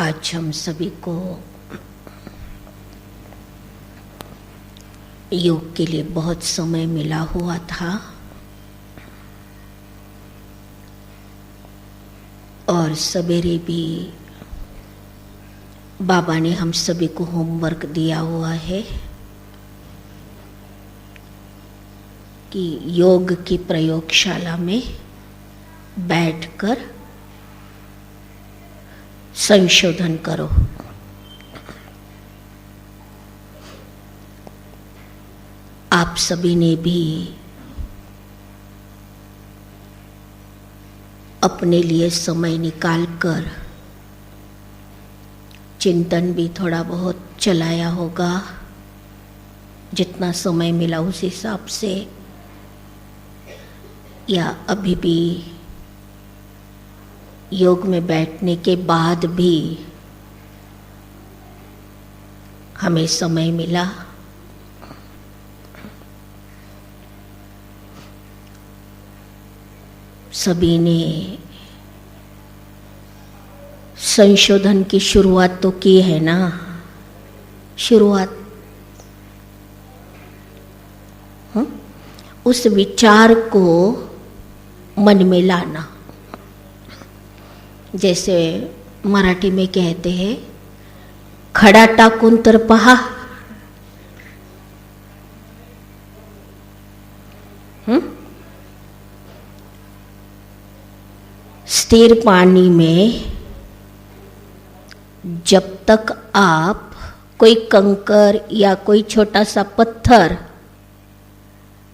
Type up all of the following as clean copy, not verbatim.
आज हम सभी को योग के लिए बहुत समय मिला हुआ था और सवेरे भी बाबा ने हम सभी को होमवर्क दिया हुआ है कि योग की प्रयोगशाला में बैठकर संशोधन करो। आप सभी ने भी अपने लिए समय निकालकर चिंतन भी थोड़ा बहुत चलाया होगा, जितना समय मिला उस हिसाब से, या अभी भी योग में बैठने के बाद भी हमें समय मिला। सभी ने संशोधन की शुरुआत तो की है ना। शुरुआत उस विचार को मन में लाना, जैसे मराठी में कहते हैं खडा टाकून तर पहा। स्थिर पानी में जब तक आप कोई कंकर या कोई छोटा सा पत्थर,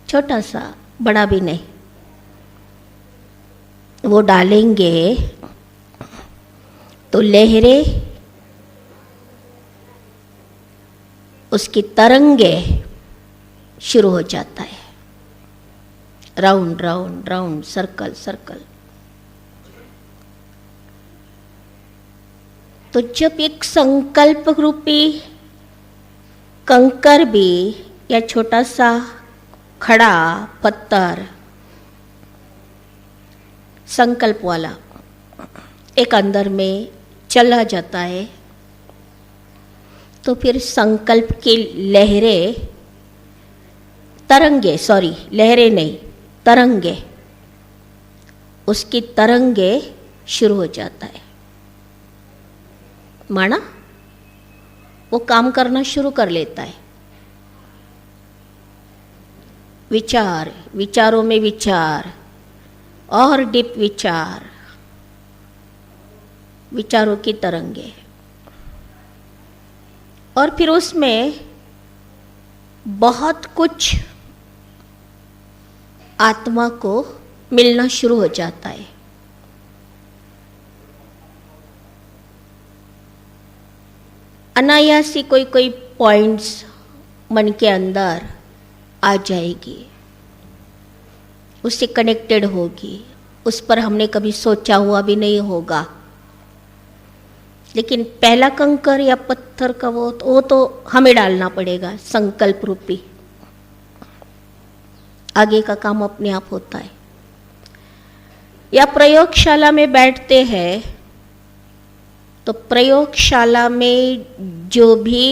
छोटा सा, बड़ा भी नहीं, वो डालेंगे तो लहरें उसकी तरंगे शुरू हो जाता है, round round round, circle circle. तो जब एक संकल्प रूपी कंकर भी या छोटा सा खड़ा पत्थर संकल्प वाला एक अंदर में चला जाता है, तो फिर संकल्प की लहरें, तरंगे, सॉरी लहरें नहीं, तरंगे, उसकी तरंगे शुरू हो जाता है। माना वो काम करना शुरू कर लेता है। विचार, विचारों में विचार और डीप विचार, विचारों की तरंगे, और फिर उसमें बहुत कुछ आत्मा को मिलना शुरू हो जाता है। अनायासी कोई कोई पॉइंट्स मन के अंदर आ जाएगी, उससे कनेक्टेड होगी, उस पर हमने कभी सोचा हुआ भी नहीं होगा। लेकिन पहला कंकर या पत्थर का वो तो हमें डालना पड़ेगा, संकल्प रूपी। आगे का काम अपने आप होता है। या प्रयोगशाला में बैठते हैं तो प्रयोगशाला में जो भी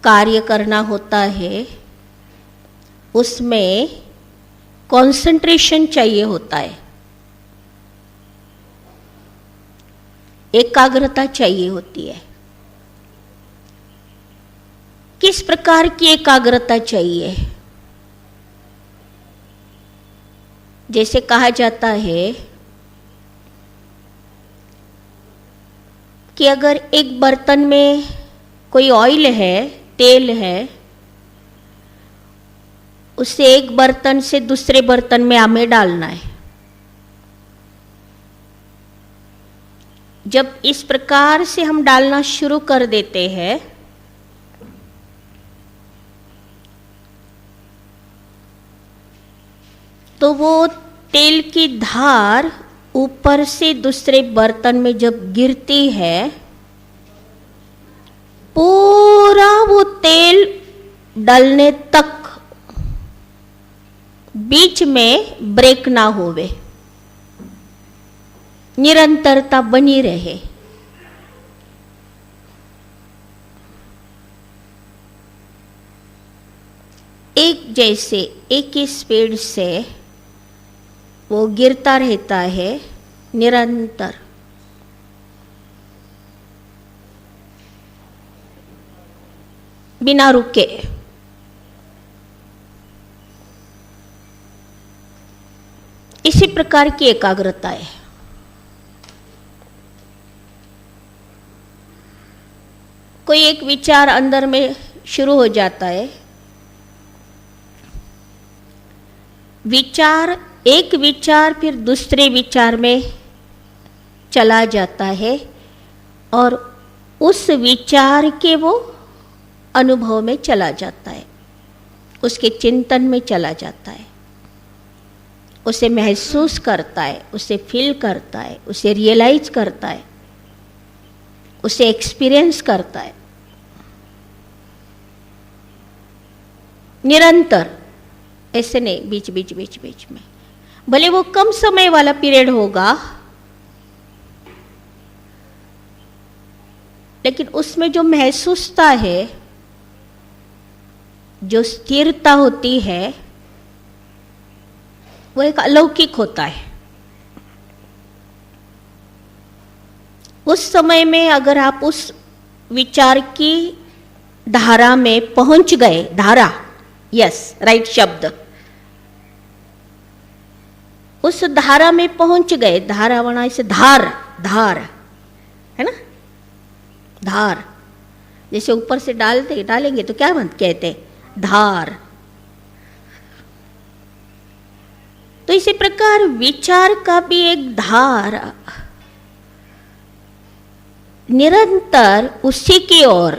कार्य करना होता है उसमें कंसंट्रेशन चाहिए होता है, एकाग्रता चाहिए होती है। किस प्रकार की एकाग्रता चाहिए? जैसे कहा जाता है कि अगर एक बर्तन में कोई ऑयल है, तेल है, उसे एक बर्तन से दूसरे बर्तन में हमें डालना है। जब इस प्रकार से हम डालना शुरू कर देते हैं तो वो तेल की धार ऊपर से दूसरे बर्तन में जब गिरती है, पूरा वो तेल डलने तक बीच में ब्रेक ना होवे, निरंतरता बनी रहे। एक जैसे एक ही स्पीड से वो गिरता रहता है निरंतर। बिना रुके। इसी प्रकार की एकाग्रता है। कोई एक विचार अंदर में शुरू हो जाता है, एक विचार फिर दूसरे विचार में चला जाता है और उस विचार के वो अनुभव में चला जाता है, उसके चिंतन में चला जाता है, उसे महसूस करता है, उसे फील करता है, उसे रियलाइज करता है, उसे एक्सपीरियंस करता है। निरंतर, ऐसे नहीं बीच बीच बीच बीच में। भले वो कम समय वाला पीरियड होगा, लेकिन उसमें जो महसूसता है, जो स्थिरता होती है, वो एक अलौकिक होता है। उस समय में अगर आप उस विचार की धारा में पहुंच गए, धारा, यस, राइट शब्द, उस धारा में पहुंच गए, धारा बना इसे धार, धार है ना, धार। जैसे ऊपर से डालेंगे तो क्या कहते, धार। तो इसी प्रकार विचार का भी एक धार निरंतर उसी की ओर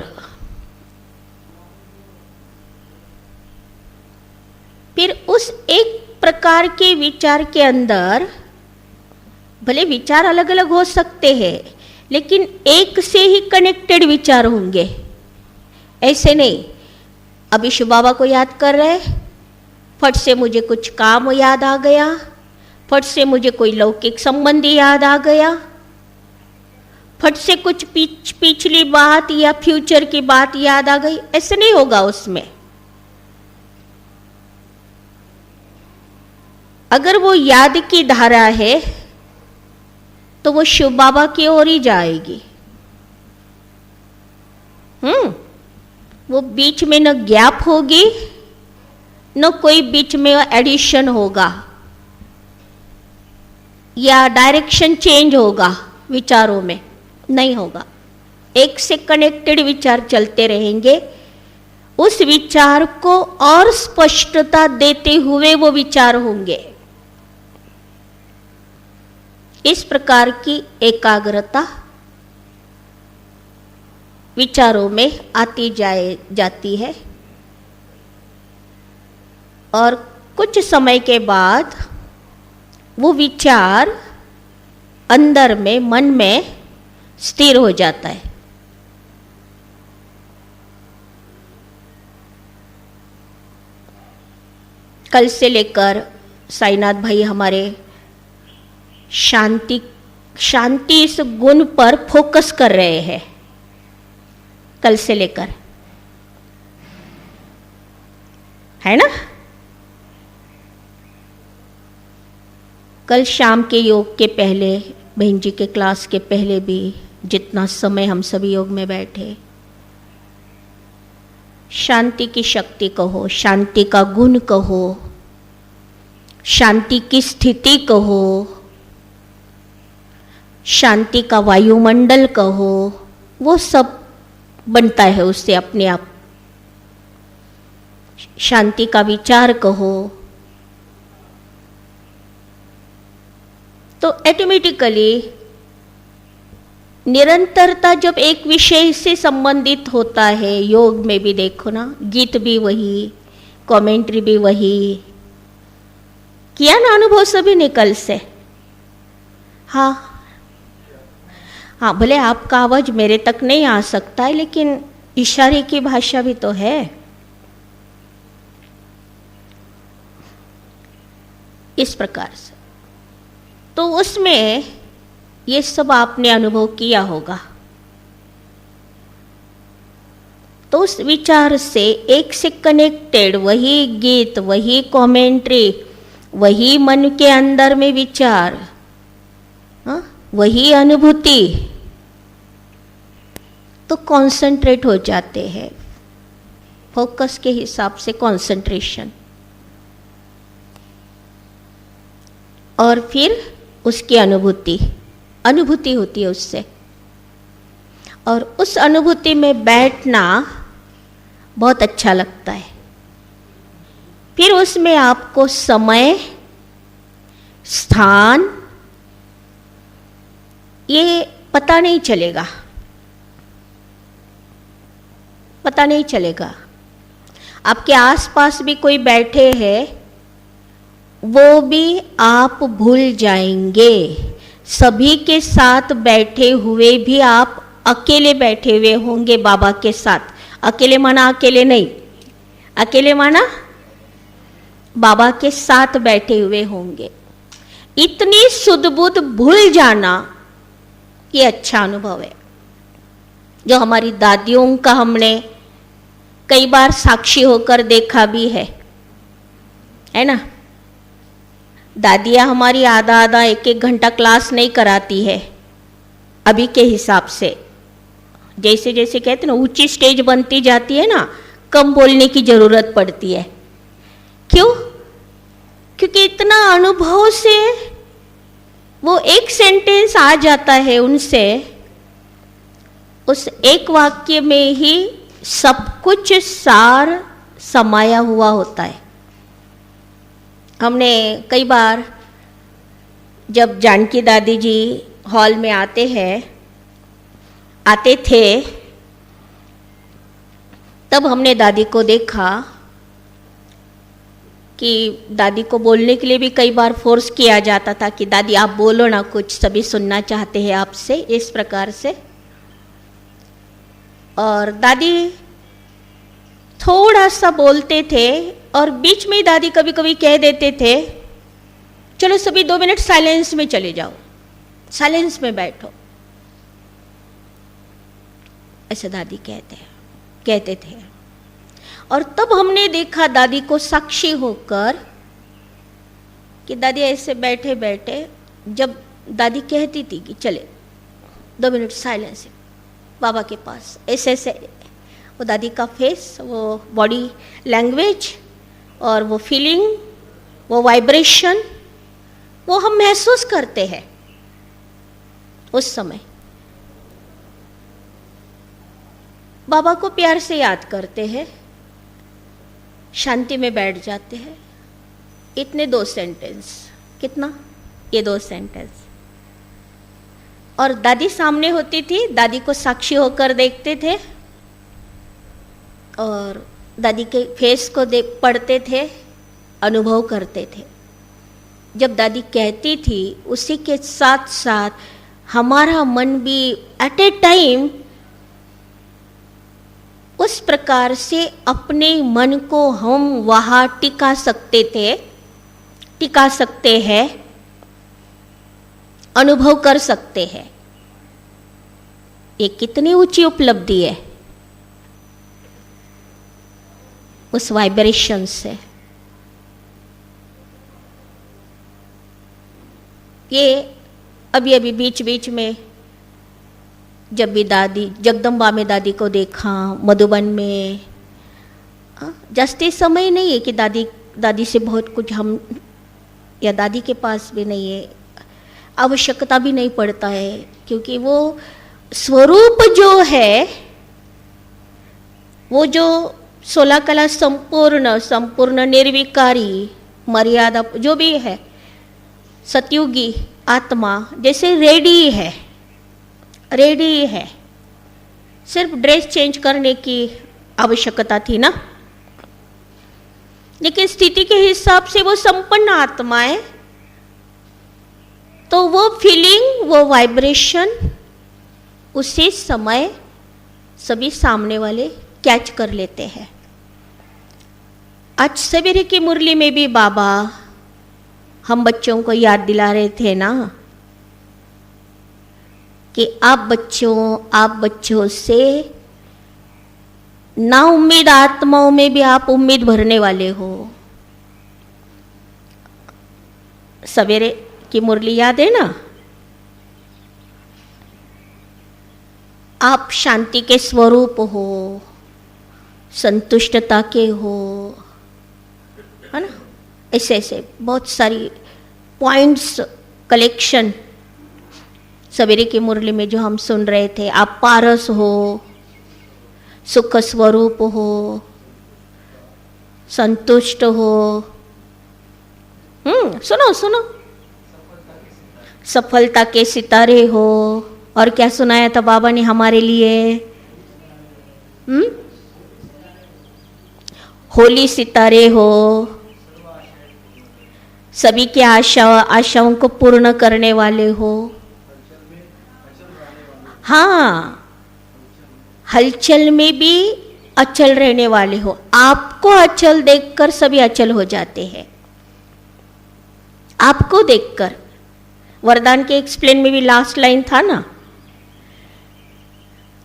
फिर उस एक प्रकार के विचार के अंदर भले विचार अलग अलग हो सकते हैं, लेकिन एक से ही कनेक्टेड विचार होंगे। ऐसे नहीं, अभी शिव बाबा को याद कर रहे, फट से मुझे कुछ काम याद आ गया, फट से मुझे कोई लौकिक संबंधी याद आ गया, फट से कुछ पिछली बात या फ्यूचर की बात याद आ गई। ऐसे नहीं होगा उसमें। अगर वो याद की धारा है तो वो शिव बाबा की ओर ही जाएगी। वो बीच में न गैप होगी, न कोई बीच में एडिशन होगा या डायरेक्शन चेंज होगा विचारों में, नहीं होगा। एक से कनेक्टेड विचार चलते रहेंगे। उस विचार को और स्पष्टता देते हुए वो विचार होंगे। इस प्रकार की एकाग्रता विचारों में आती जाती है और कुछ समय के बाद वो विचार अंदर में, मन में स्थिर हो जाता है। कल से लेकर साईनाथ भाई हमारे शांति इस गुण पर फोकस कर रहे हैं। कल से लेकर, है ना? कल शाम के योग के पहले, बहन जी के क्लास के पहले भी जितना समय हम सभी योग में बैठे, शांति की शक्ति कहो, शांति का गुण कहो, शांति की स्थिति कहो, शांति का वायुमंडल कहो, वो सब बनता है उससे अपने आप। शांति का विचार कहो तो ऑटोमेटिकली निरंतरता जब एक विषय से संबंधित होता है, योग में भी देखो ना, गीत भी वही, कमेंट्री भी वही, किया ना अनुभव सभी ने कल से। हाँ, भले आपका आवाज मेरे तक नहीं आ सकता है, लेकिन इशारे की भाषा भी तो है। इस प्रकार से तो उसमें ये सब आपने अनुभव किया होगा। तो उस विचार से एक से कनेक्टेड वही गीत, वही कमेंट्री, वही मन के अंदर में विचार, वही अनुभूति, तो कंसंट्रेट हो जाते हैं। फोकस के हिसाब से कंसंट्रेशन, और फिर उसकी अनुभूति होती है उससे, और उस अनुभूति में बैठना बहुत अच्छा लगता है। फिर उसमें आपको समय, स्थान, ये पता नहीं चलेगा, पता नहीं चलेगा। आपके आसपास भी कोई बैठे हैं, वो भी आप भूल जाएंगे। सभी के साथ बैठे हुए भी आप अकेले बैठे हुए होंगे बाबा के साथ। अकेले माना अकेले नहीं, अकेले माना बाबा के साथ बैठे हुए होंगे। इतनी सुध-बुध भूल जाना, ये अच्छा अनुभव है, जो हमारी दादियों का हमने कई बार साक्षी होकर देखा भी है ना? दादियाँ हमारी आधा एक एक घंटा क्लास नहीं कराती है अभी के हिसाब से। जैसे जैसे कहते हैं ना, ऊंची स्टेज बनती जाती है ना, कम बोलने की जरूरत पड़ती है। क्यों? क्योंकि इतना अनुभव से वो एक सेंटेंस आ जाता है उनसे, उस एक वाक्य में ही सब कुछ सार समाया हुआ होता है। हमने कई बार जब जानकी दादी जी हॉल में आते थे, तब हमने दादी को देखा कि दादी को बोलने के लिए भी कई बार फोर्स किया जाता था कि दादी आप बोलो ना, कुछ सभी सुनना चाहते हैं आपसे, इस प्रकार से। और दादी थोड़ा सा बोलते थे और बीच में ही दादी कभी कभी कह देते थे, चलो सभी 2 मिनट साइलेंस में चले जाओ, साइलेंस में बैठो, ऐसे दादी कहते थे। और तब हमने देखा दादी को साक्षी होकर कि दादी ऐसे बैठे बैठे, जब दादी कहती थी कि चले 2 मिनट साइलेंस बाबा के पास, ऐसे ऐसे वो दादी का फेस, वो बॉडी लैंग्वेज और वो फीलिंग, वो वाइब्रेशन, वो हम महसूस करते हैं उस समय। बाबा को प्यार से याद करते हैं, शांति में बैठ जाते हैं। इतने 2 सेंटेंस, कितना, ये 2 सेंटेंस। और दादी सामने होती थी, दादी को साक्षी होकर देखते थे और दादी के फेस को पढ़ते थे, अनुभव करते थे। जब दादी कहती थी उसी के साथ साथ हमारा मन भी एट ए टाइम उस प्रकार से अपने मन को हम वहाँ टिका सकते हैं, अनुभव कर सकते हैं। ये कितनी ऊंची उपलब्धि है उस वाइब्रेशन से। ये अभी अभी बीच बीच में जब भी दादी जगदम्बा में दादी को देखा, मधुबन में, जास्ती समय नहीं है कि दादी से बहुत कुछ हम, या दादी के पास भी नहीं है, आवश्यकता भी नहीं पड़ता है, क्योंकि वो स्वरूप जो है, वो जो 16 कला संपूर्ण निर्विकारी मर्यादा जो भी है, सतयुगी आत्मा जैसे रेडी है। सिर्फ ड्रेस चेंज करने की आवश्यकता थी ना, लेकिन स्थिति के हिसाब से वो संपन्न आत्मा है। तो वो फीलिंग, वो वाइब्रेशन उसी समय सभी सामने वाले कैच कर लेते हैं। आज सवेरे की मुरली में भी बाबा हम बच्चों को याद दिला रहे थे ना कि आप बच्चों से ना उम्मीद आत्माओं में भी आप उम्मीद भरने वाले हो। सवेरे की मुरली याद है ना? आप शांति के स्वरूप हो, संतुष्टता के हो, है ना? ऐसे ऐसे बहुत सारी पॉइंट्स कलेक्शन सवेरे की मुरली में जो हम सुन रहे थे। आप पारस हो, सुख स्वरूप हो, संतुष्ट हो, सुनो सफलता के सितारे हो। और क्या सुनाया था बाबा ने हमारे लिए? होली सितारे हो, सभी की आशाओं को पूर्ण करने वाले हो। हाँ, हलचल में भी अचल रहने वाले हो। आपको अचल देखकर सभी अचल हो जाते हैं। आपको देखकर, वरदान के एक्सप्लेन में भी लास्ट लाइन था ना,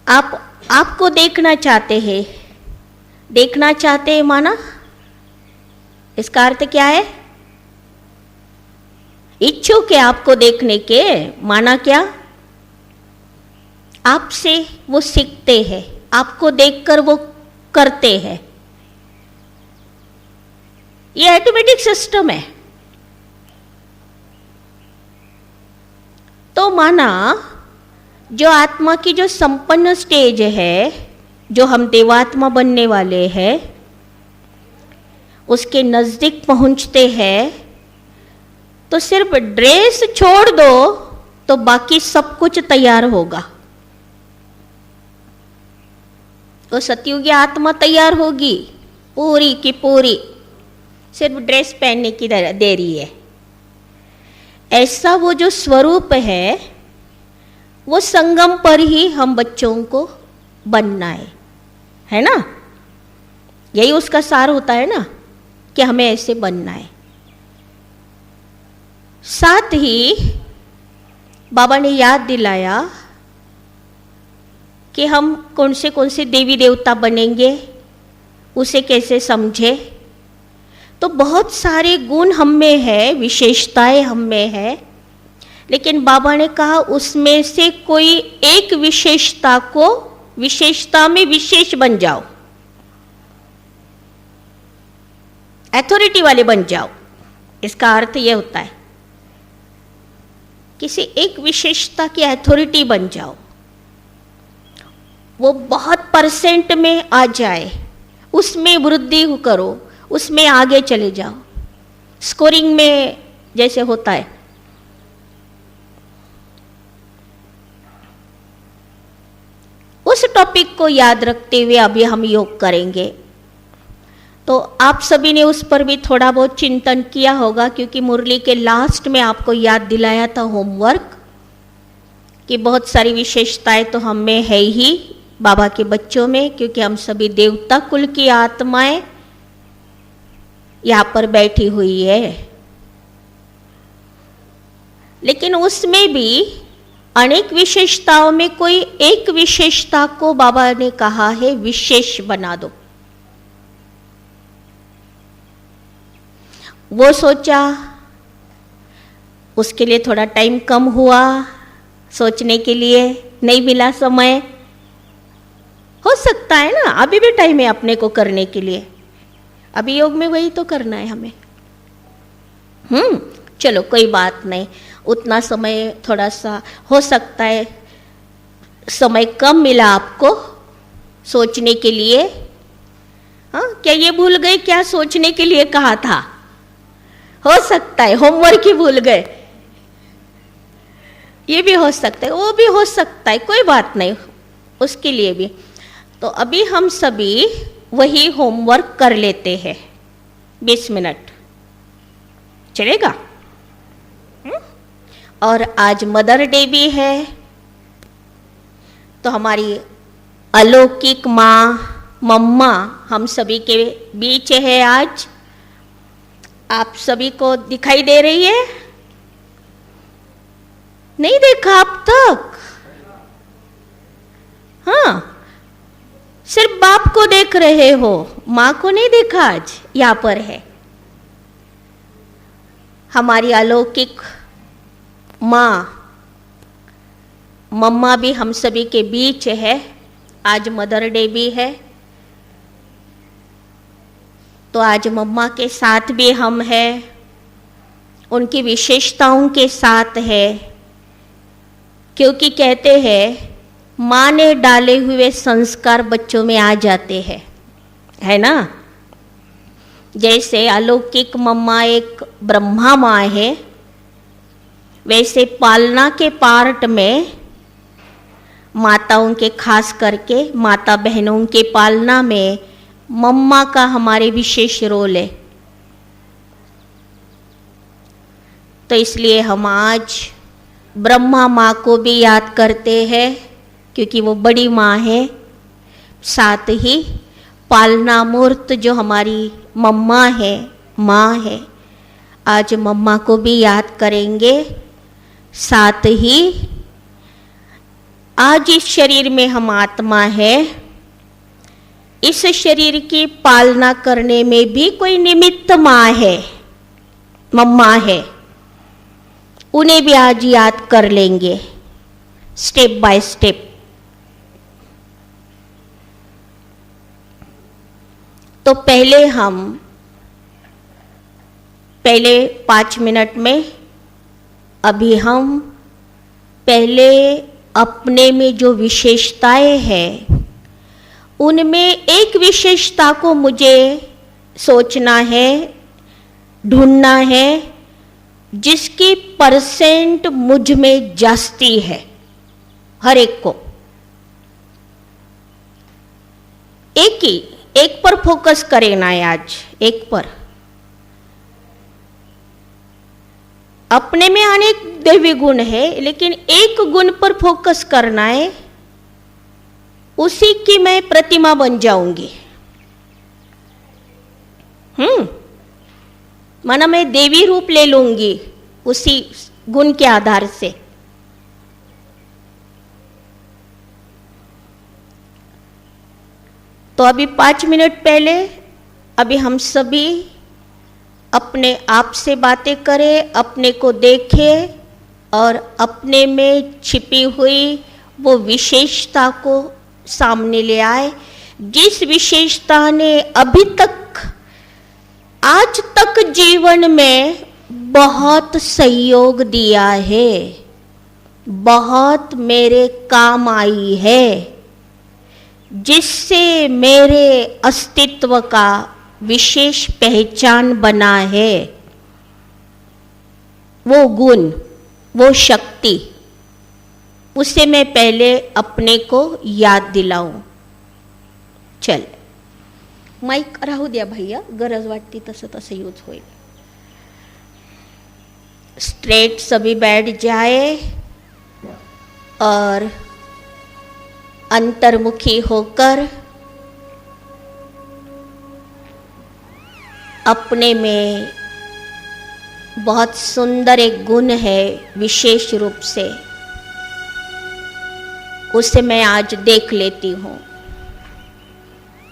आपको देखना चाहते हैं माना इसका अर्थ क्या है? इच्छुक है आपको देखने के, माना क्या? आपसे वो सीखते हैं, आपको देखकर वो करते हैं। ये ऑटोमेटिक सिस्टम है। तो माना जो आत्मा की जो संपन्न स्टेज है, जो हम देवात्मा बनने वाले हैं, उसके नजदीक पहुंचते हैं तो सिर्फ ड्रेस छोड़ दो तो बाकी सब कुछ तैयार होगा। तो सतयुगी आत्मा तैयार होगी पूरी की पूरी, सिर्फ ड्रेस पहनने की देरी है। ऐसा वो जो स्वरूप है, वो संगम पर ही हम बच्चों को बनना है ना? यही उसका सार होता है ना, कि हमें ऐसे बनना है। साथ ही बाबा ने याद दिलाया कि हम कौन से देवी देवता बनेंगे, उसे कैसे समझे। तो बहुत सारे गुण हम में है, विशेषताएं हम में है, लेकिन बाबा ने कहा उसमें से कोई एक विशेषता में विशेष बन जाओ, अथॉरिटी वाले बन जाओ। इसका अर्थ यह होता है किसी एक विशेषता की अथॉरिटी बन जाओ, वो बहुत परसेंट में आ जाए, उसमें वृद्धि करो, उसमें आगे चले जाओ। स्कोरिंग में जैसे होता है, उस टॉपिक को याद रखते हुए अभी हम योग करेंगे। तो आप सभी ने उस पर भी थोड़ा बहुत चिंतन किया होगा, क्योंकि मुरली के लास्ट में आपको याद दिलाया था होमवर्क कि बहुत सारी विशेषताएं तो हम में है ही, बाबा के बच्चों में, क्योंकि हम सभी देवता कुल की आत्माएं यहाँ पर बैठी हुई है। लेकिन उसमें भी अनेक विशेषताओं में कोई एक विशेषता को बाबा ने कहा है विशेष बना दो। वो सोचा, उसके लिए थोड़ा टाइम कम हुआ, सोचने के लिए नहीं मिला समय। हो सकता है ना, अभी भी टाइम है अपने को करने के लिए, अभी योग में वही तो करना है हमें। चलो कोई बात नहीं, उतना समय थोड़ा सा हो सकता है समय कम मिला आपको सोचने के लिए। हाँ, क्या ये भूल गए क्या सोचने के लिए कहा था? हो सकता है होमवर्क ही भूल गए, ये भी हो सकता है, वो भी हो सकता है, कोई बात नहीं उसके लिए भी। तो अभी हम सभी वही होमवर्क कर लेते हैं, 20 मिनट चलेगा? और आज मदर डे भी है, तो हमारी अलौकिक माँ मम्मा हम सभी के बीच है आज। आप सभी को दिखाई दे रही है? नहीं देखा अब तक? हाँ, सिर्फ बाप को देख रहे हो, माँ को नहीं देखा आज। यहाँ पर है हमारी अलौकिक माँ मम्मा भी हम सभी के बीच है। आज मदर डे भी है, तो आज मम्मा के साथ भी हम हैं, उनकी विशेषताओं के साथ है। क्योंकि कहते हैं माँ ने डाले हुए संस्कार बच्चों में आ जाते हैं, है ना? जैसे अलौकिक मम्मा एक ब्रह्मा माँ है, वैसे पालना के पार्ट में माताओं के, खास करके माता बहनों के पालना में मम्मा का हमारे विशेष रोल है। तो इसलिए हम आज ब्रह्मा माँ को भी याद करते हैं, क्योंकि वो बड़ी माँ है। साथ ही पालना मूर्त जो हमारी मम्मा है, माँ है, आज मम्मा को भी याद करेंगे। साथ ही आज इस शरीर में हम आत्मा है, इस शरीर की पालना करने में भी कोई निमित्त माँ है, मम्मा है, उन्हें भी आज याद कर लेंगे स्टेप बाय स्टेप। तो पहले 5 मिनट में अभी हम पहले अपने में जो विशेषताएं हैं उनमें एक विशेषता को मुझे सोचना है, ढूंढना है, जिसकी परसेंट मुझ में जास्ती है। हर एक को एक पर फोकस करना है आज, एक पर। अपने में अनेक दैवी गुण है, लेकिन एक गुण पर फोकस करना है, उसी की मैं प्रतिमा बन जाऊंगी। माना मैं देवी रूप ले लूंगी उसी गुण के आधार से। तो अभी 5 मिनट पहले अभी हम सभी अपने आप से बातें करें, अपने को देखें और अपने में छिपी हुई वो विशेषता को सामने ले आए, जिस विशेषता ने अभी तक, आज तक जीवन में बहुत सहयोग दिया है, बहुत मेरे काम आई है, जिससे मेरे अस्तित्व का विशेष पहचान बना है। वो गुण, वो शक्ति, उसे मैं पहले अपने को याद दिलाऊं। चल, माईक राहू द्या भैया, गरज वाटती तसं तसं यूज होईल। स्ट्रेट सभी बैठ जाए और अंतर्मुखी होकर अपने में बहुत सुंदर एक गुण है विशेष रूप से, उसे मैं आज देख लेती हूँ,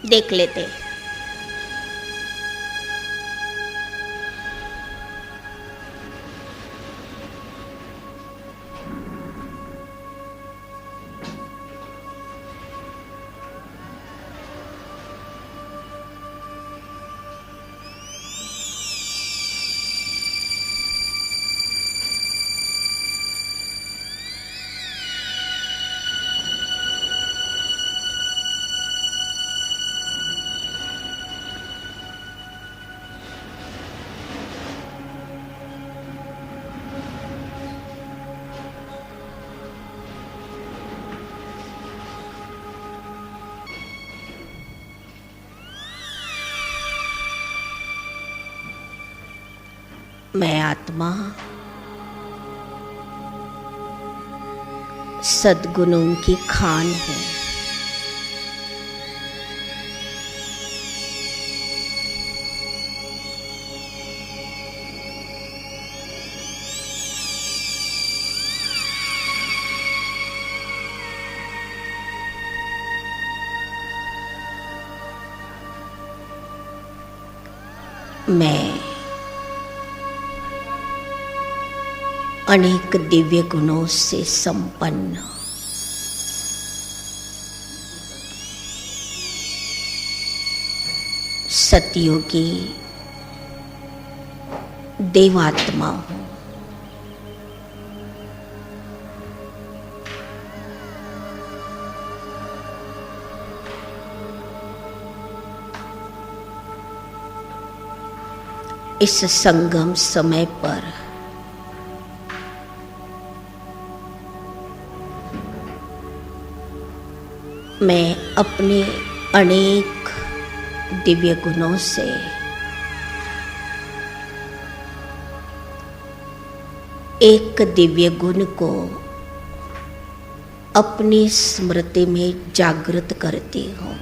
देख लेते। मैं आत्मा सद्गुणों की खान हूँ। मैं अनेक दिव्य गुणों से संपन्न, सतयुगी देवात्मा हूँ। इस संगम समय पर मैं अपने अनेक दिव्य गुणों से एक दिव्य गुण को अपनी स्मृति में जागृत करती हूँ।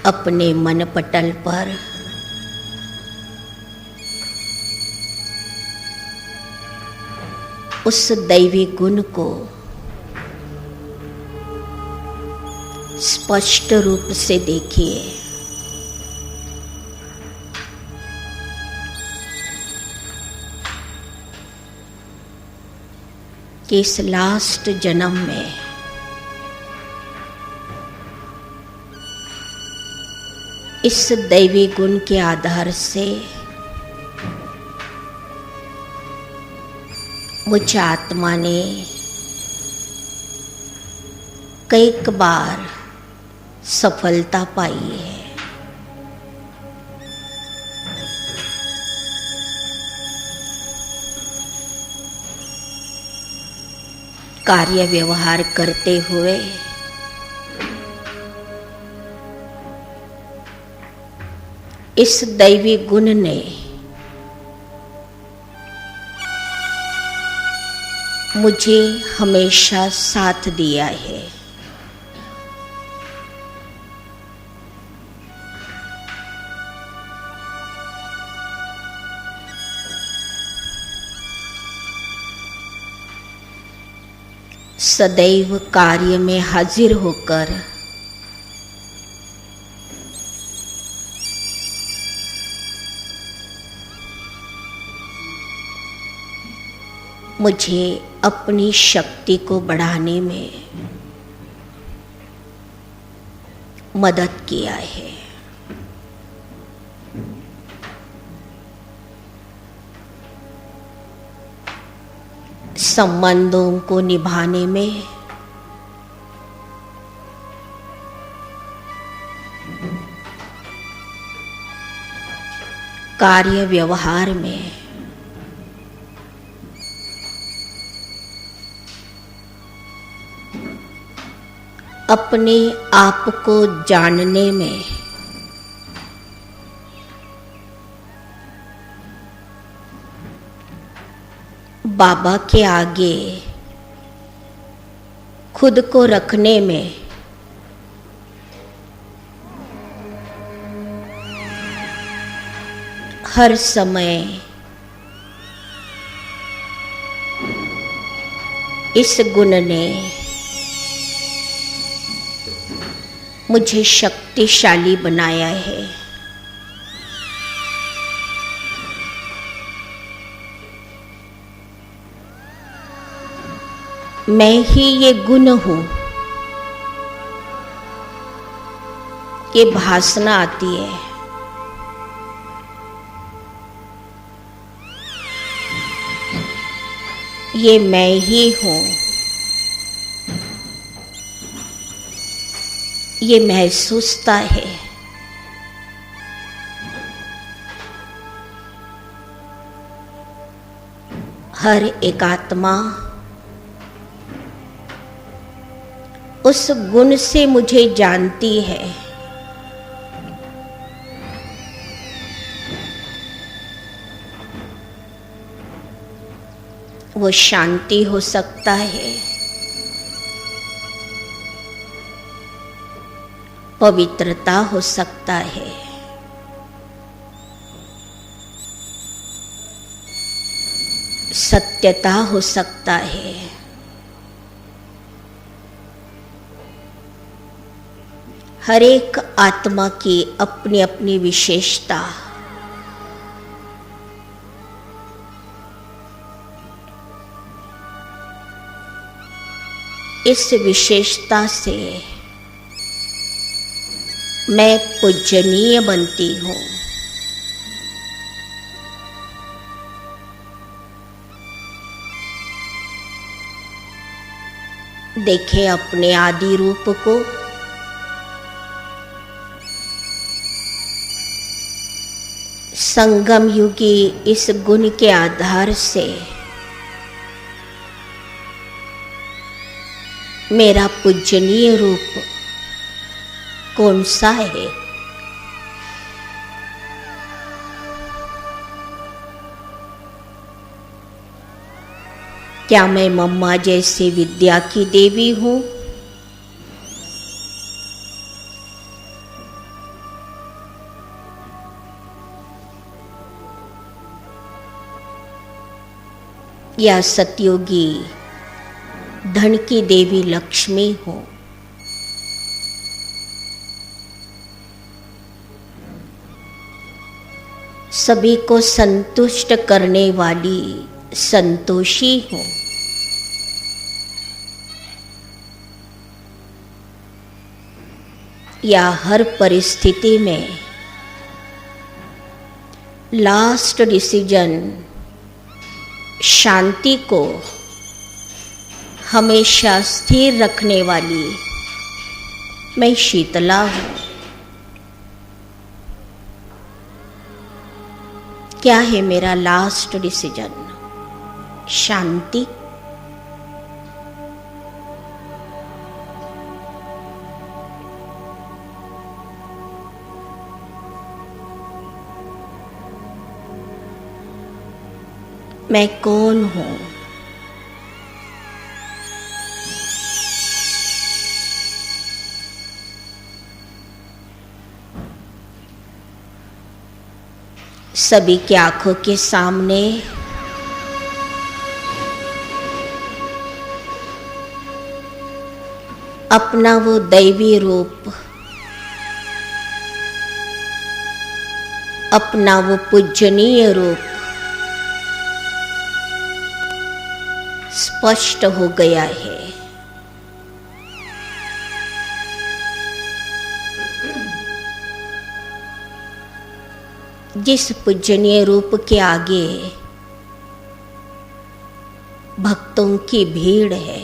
अपने मन पटल पर उस दैवी गुण को स्पष्ट रूप से देखिए। कि इस लास्ट जन्म में इस दैवी गुण के आधार से मुझ आत्मा ने कई बार सफलता पाई है। कार्य व्यवहार करते हुए इस दैवी गुण ने मुझे हमेशा साथ दिया है। सदैव कार्य में हाजिर होकर मुझे अपनी शक्ति को बढ़ाने में मदद किया है। संबंधों को निभाने में कार्य व्यवहार में अपने आप को जानने में बाबा के आगे खुद को रखने में हर समय इस गुण ने मुझे शक्तिशाली बनाया है। मैं ही ये गुण हूं। ये भासना आती है, ये मैं ही हूं। ये महसूसता है। हर एक आत्मा उस गुण से मुझे जानती है। वो शांति हो सकता है, पवित्रता हो सकता है, सत्यता हो सकता है, हर एक आत्मा की अपनी अपनी विशेषता। इस विशेषता से मैं पूजनीय बनती हूँ। देखें अपने आदि रूप को, संगम युगी इस गुण के आधार से मेरा पूजनीय रूप कौन सा है? क्या मैं मम्मा जैसे विद्या की देवी हूं? या सतयोगी धन की देवी लक्ष्मी हूं? सभी को संतुष्ट करने वाली संतोषी हूं? या हर परिस्थिति में लास्ट डिसीजन शांति को हमेशा स्थिर रखने वाली मैं शीतला हूं? क्या है मेरा लास्ट डिसीजन? शांति मैं कौन हूं? सभी की आंखों के सामने अपना वो दैवी रूप, अपना वो पूजनीय रूप स्पष्ट हो गया है। जिस पूजनीय रूप के आगे भक्तों की भीड़ है,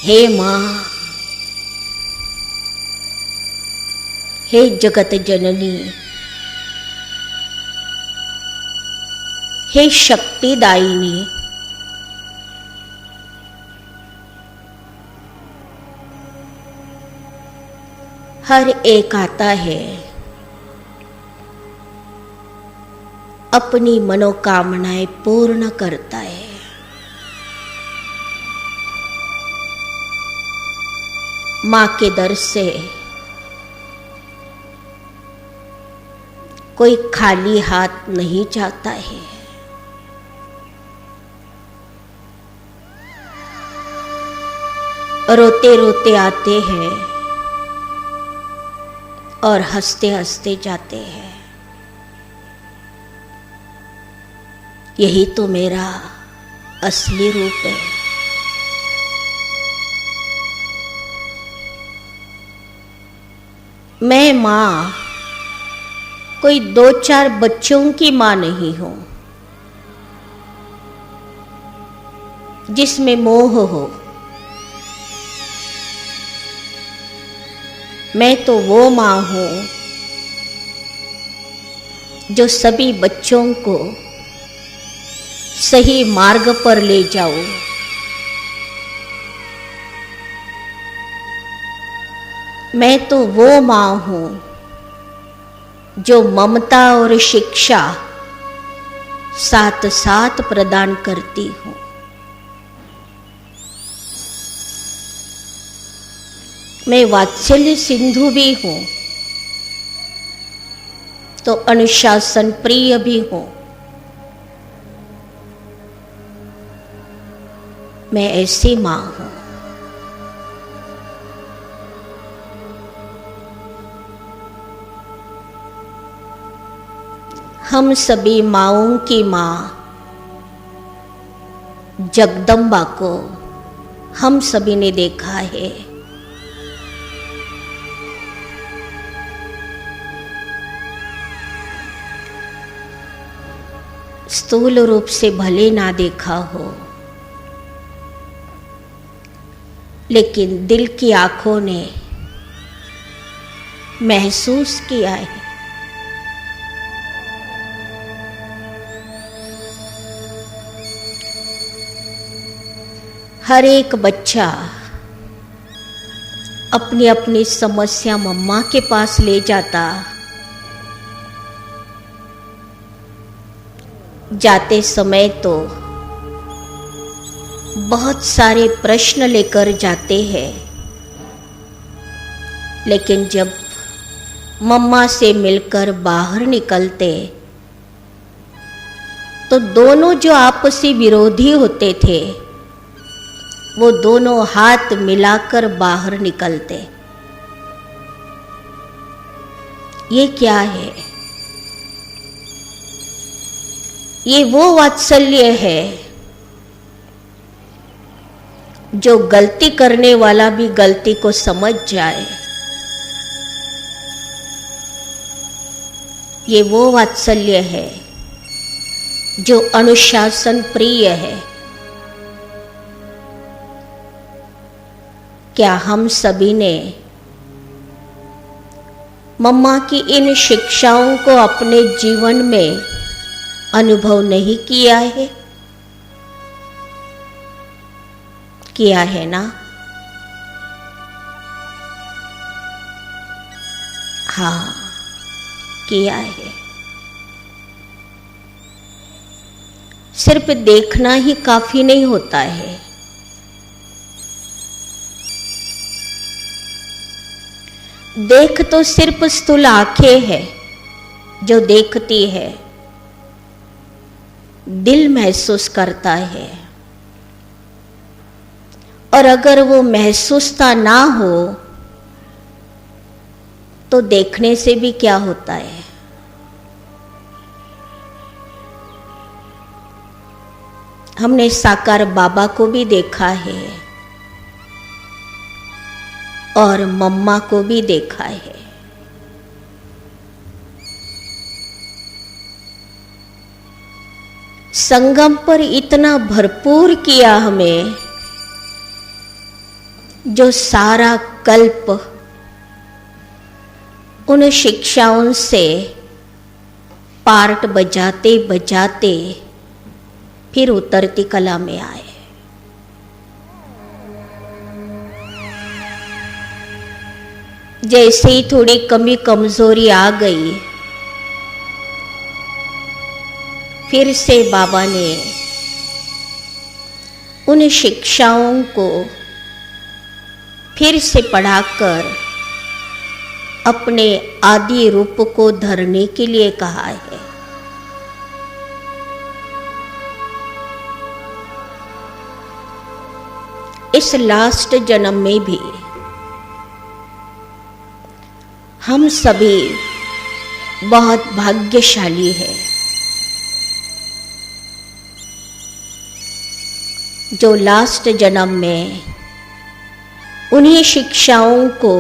हे मां, हे जगत जननी, हे शक्तिदायिनी, हर एक आता है अपनी मनोकामनाएं पूर्ण करता है। मां के दर से कोई खाली हाथ नहीं जाता है। रोते रोते आते हैं और हंसते हंसते जाते हैं। यही तो मेरा असली रूप है। मैं मां कोई 2-4 बच्चों की मां नहीं हूं जिसमें मोह हो। मैं तो वो मां हूं जो सभी बच्चों को सही मार्ग पर ले जाऊं। मैं तो वो मां हूं जो ममता और शिक्षा साथ साथ प्रदान करती हूं। मैं वात्सल्य सिंधु भी हूं तो अनुशासन प्रिय भी हूं। मैं ऐसी मां हूं। हम सभी माँओं की मां जगदम्बा को हम सभी ने देखा है। स्थूल रूप से भले ना देखा हो, लेकिन दिल की आंखों ने महसूस किया है। हर एक बच्चा अपनी अपनी समस्या मम्मा के पास ले जाता, जाते समय तो बहुत सारे प्रश्न लेकर जाते हैं, लेकिन जब मम्मा से मिलकर बाहर निकलते तो दोनों जो आपसी विरोधी होते थे वो दोनों हाथ मिलाकर बाहर निकलते। ये क्या है? ये वो वात्सल्य है जो गलती करने वाला भी गलती को समझ जाए। ये वो वात्सल्य है जो अनुशासन प्रिय है। क्या हम सभी ने मम्मा की इन शिक्षाओं को अपने जीवन में अनुभव नहीं किया है? किया है ना? हाँ, किया है। सिर्फ देखना ही काफी नहीं होता है, देख तो सिर्फ स्थूल आंखें है जो देखती है, दिल महसूस करता है। और अगर वो महसूसता ना हो तो देखने से भी क्या होता है। हमने साकार बाबा को भी देखा है और मम्मा को भी देखा है। संगम पर इतना भरपूर किया हमें, जो सारा कल्प उन शिक्षाओं से पार्ट बजाते बजाते फिर उतरती कला में आए। जैसे ही थोड़ी कमी कमजोरी आ गई, फिर से बाबा ने उन शिक्षाओं को फिर से पढ़ाकर अपने आदि रूप को धरने के लिए कहा है। इस लास्ट जन्म में भी हम सभी बहुत भाग्यशाली हैं, जो लास्ट जन्म में उन्हीं शिक्षाओं को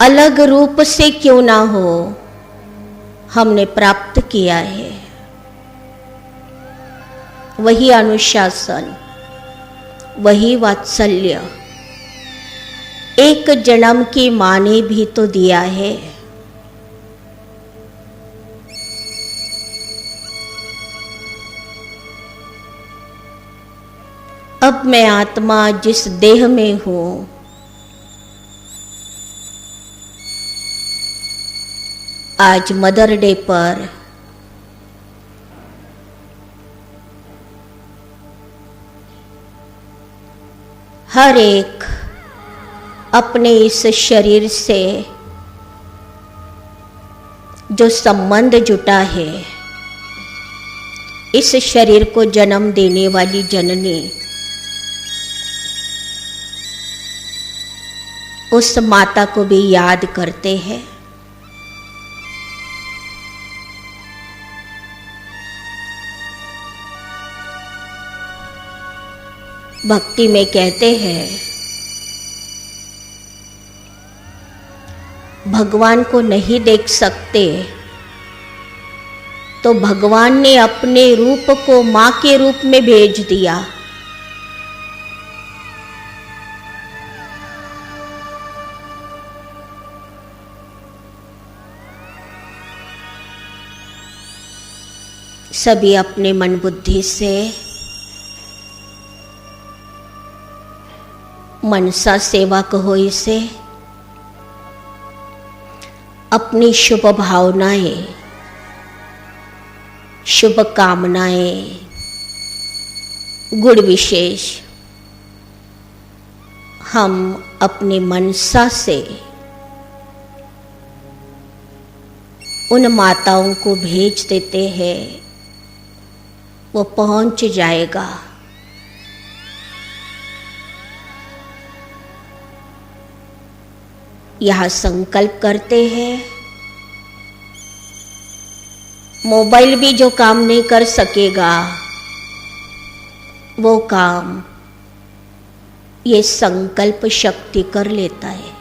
अलग रूप से क्यों ना हो हमने प्राप्त किया है। वही अनुशासन, वही वात्सल्य एक जन्म की मां ने भी तो दिया है। अब मैं आत्मा जिस देह में हूं, आज मदर डे पर हर एक अपने इस शरीर से जो संबंध जुटा है, इस शरीर को जन्म देने वाली जननी, उस माता को भी याद करते हैं। भक्ति में कहते हैं, भगवान को नहीं देख सकते तो भगवान ने अपने रूप को मां के रूप में भेज दिया। सभी अपने मन बुद्धि से मनसा सेवा कहो इसे, अपनी शुभ भावनाएं, शुभ कामनाएं, गुण विशेष हम अपनी मनसा से उन माताओं को भेज देते हैं, वो पहुंच जाएगा। यह संकल्प करते हैं, मोबाइल भी जो काम नहीं कर सकेगा वो काम ये संकल्प शक्ति कर लेता है।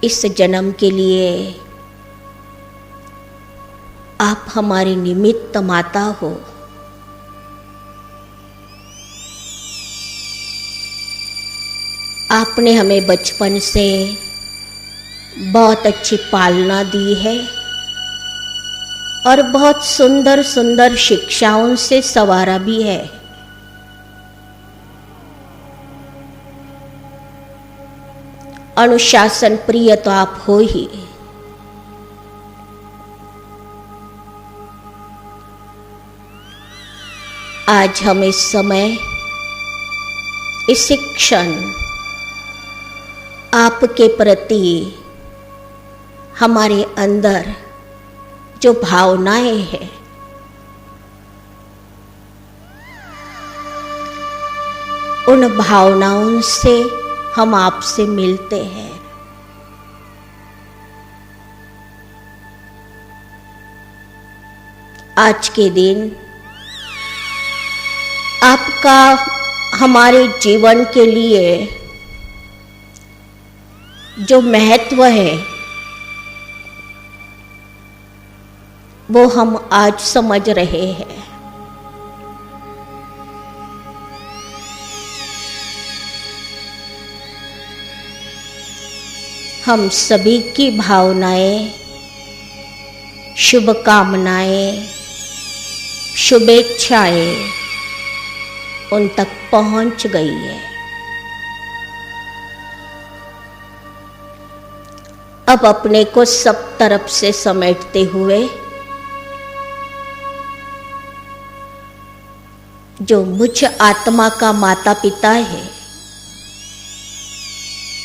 इस जन्म के लिए आप हमारी निमित्त माता हो। आपने हमें बचपन से बहुत अच्छी पालना दी है और बहुत सुंदर सुंदर शिक्षाओं से संवारा भी है। अनुशासन प्रिय तो आप हो ही। आज हम इस समय, इस क्षण आपके प्रति हमारे अंदर जो भावनाएं हैं, उन भावनाओं से हम आपसे मिलते हैं। आज के दिन आपका हमारे जीवन के लिए जो महत्व है वो हम आज समझ रहे हैं। हम सभी की भावनाएं, शुभकामनाएं, शुभेच्छाएं उन तक पहुंच गई है। अब अपने को सब तरफ से समेटते हुए जो मुझ आत्मा का माता पिता है,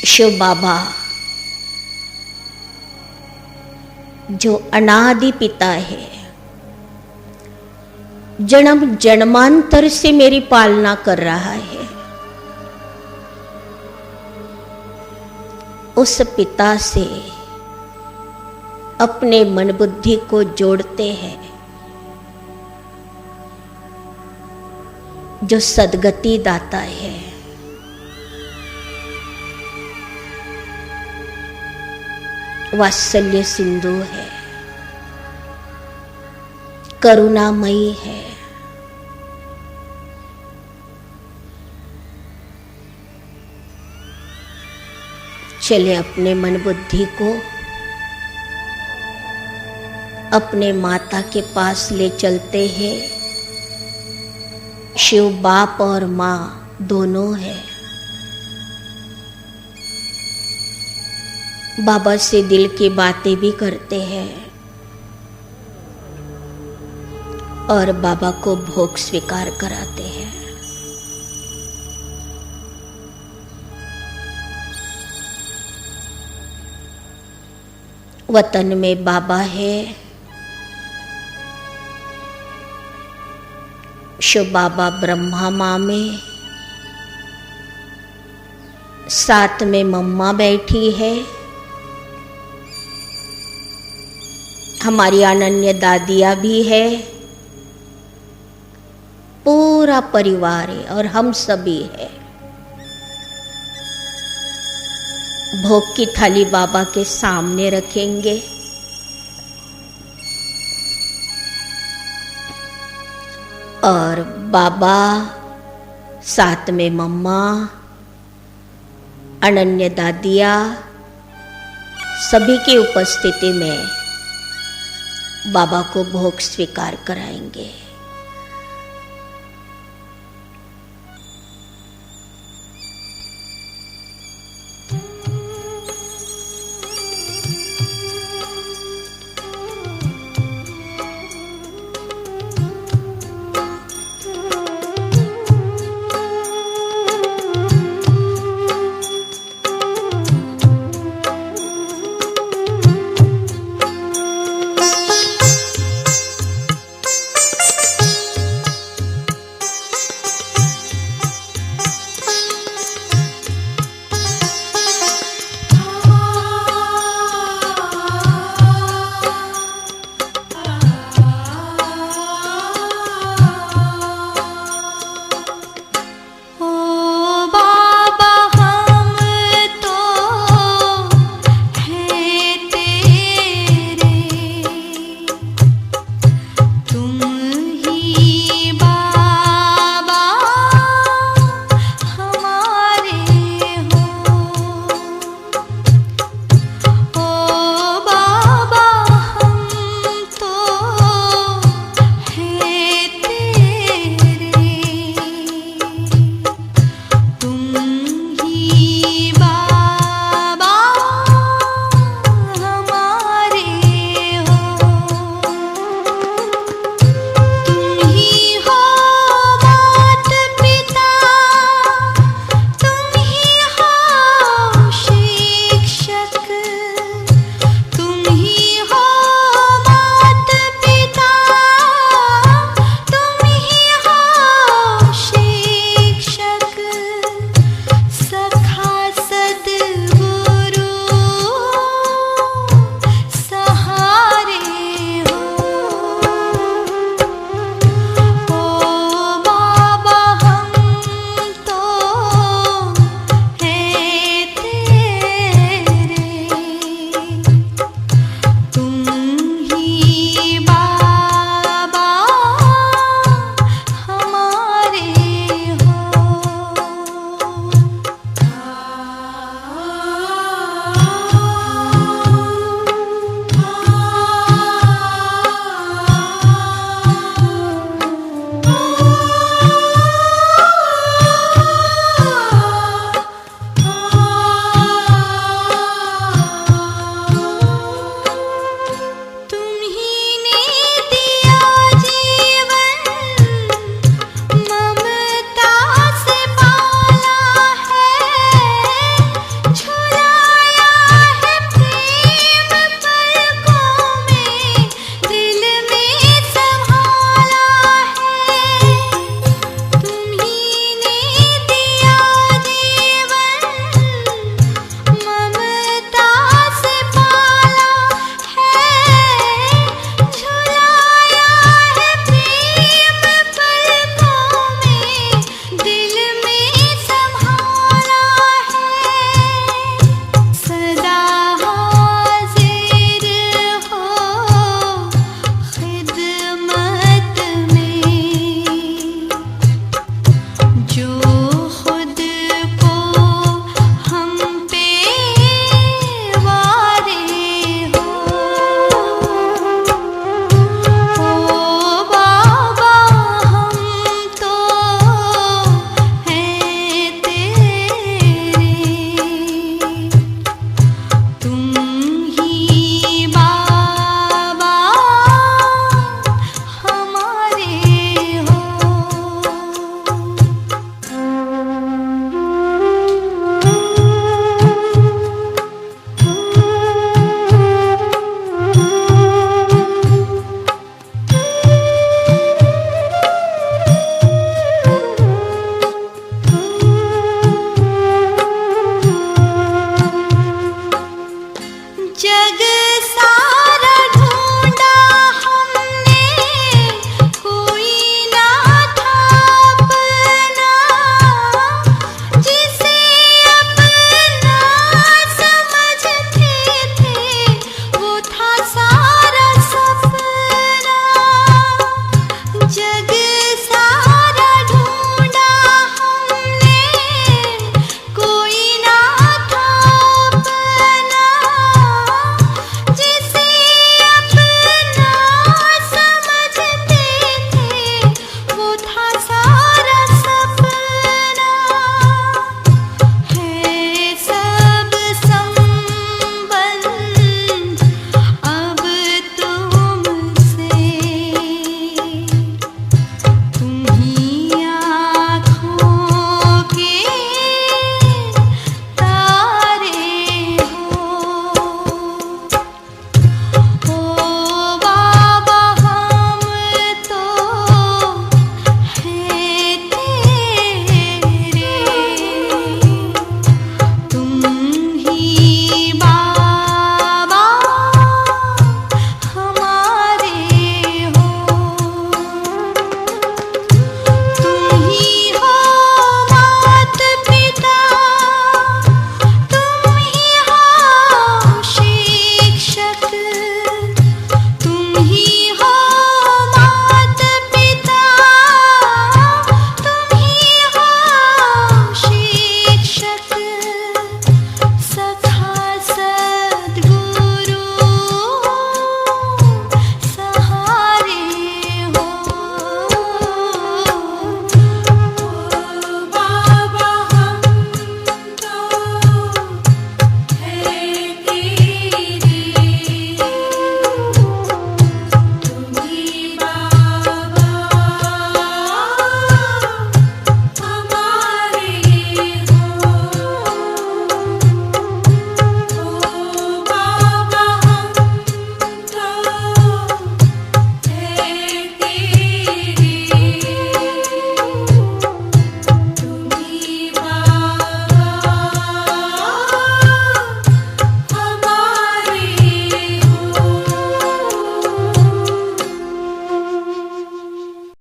शिव बाबा, जो अनादि पिता है, जन्म जन्मांतर से मेरी पालना कर रहा है, उस पिता से अपने मन बुद्धि को जोड़ते हैं, जो सद्गति दाता है। वात्सल्य सिंधु है, करुणामयी है। चले अपने मन बुद्धि को अपने माता के पास ले चलते हैं। शिव बाप और माँ दोनों है। बाबा से दिल की बातें भी करते हैं और बाबा को भोग स्वीकार कराते हैं। वतन में बाबा है, शिव बाबा ब्रह्मा माँ में, साथ में मम्मा बैठी है, हमारी अनन्य दादिया भी है, पूरा परिवार है और हम सभी है। भोग की थाली बाबा के सामने रखेंगे। और बाबा, साथ में मम्मा, अनन्य दादिया, सभी की उपस्थिति में बाबा को भोग स्वीकार कराएंगे।